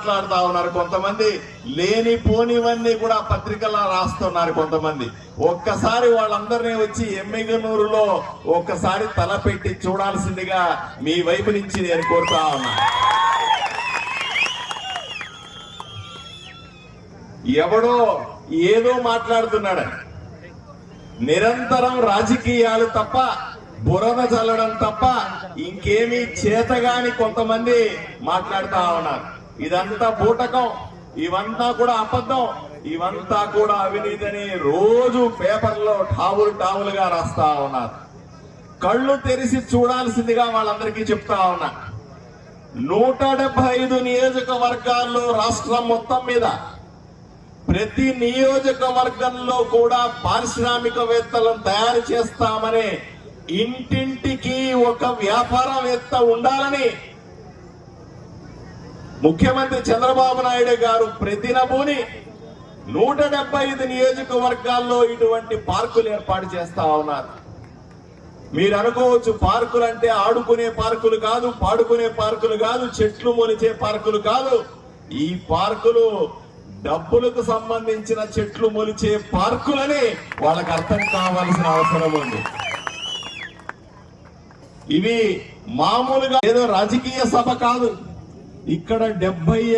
మాట్లాడుతా ఉన్నారు కొంతమంది, లేనిపోనివన్నీ కూడా పత్రికల్లో రాస్తున్నారు కొంతమంది. ఒక్కసారి వాళ్ళందరినీ వచ్చి ఎమ్మిగనూరులో ఒక్కసారి తలపెట్టి చూడాల్సిందిగా మీ వైపు నుంచి నేను కోరుతా ఉన్నా. ఎవడో ఏదో మాట్లాడుతున్నాడని నిరంతరం రాజకీయాలు తప్ప, బురద చల్లడం తప్ప ఇంకేమీ చేతగాని కొంతమంది మాట్లాడుతా ఉన్నారు. ఇదంతా బూటకం, ఇవంతా కూడా అబద్ధం, ఇవంతా కూడా అవినీతిని రోజు పేపర్లో టావులుగా రాస్తా ఉన్నారు. కళ్ళు తెరిచి చూడాల్సిందిగా వాళ్ళందరికీ చెప్తా ఉన్నా. 175 నియోజకవర్గాల్లో రాష్ట్రం మొత్తం మీద ప్రతి నియోజకవర్గంలో కూడా పారిశ్రామికవేత్తలను తయారు చేస్తామని, ఇంటింటికి ఒక వ్యాపారవేత్త ఉండాలని ముఖ్యమంత్రి చంద్రబాబు నాయుడు గారు ప్రతినబూని 175 నియోజకవర్గాల్లో ఇటువంటి పార్కులు ఏర్పాటు చేస్తా ఉన్నారు. మీరు అనుకోవచ్చు, పార్కులు అంటే ఆడుకునే పార్కులు కాదు, పాడుకునే పార్కులు కాదు, చెట్లు మొలిచే పార్కులు కాదు. ఈ పార్కులు డబ్బులకు సంబంధించిన చెట్లు మొలిచే పార్కులని వాళ్ళకి అర్థం కావాల్సిన అవసరం ఉంది. ఇవి మామూలుగా ఏదో రాజకీయ సభ కాదు. ఇక్కడ 70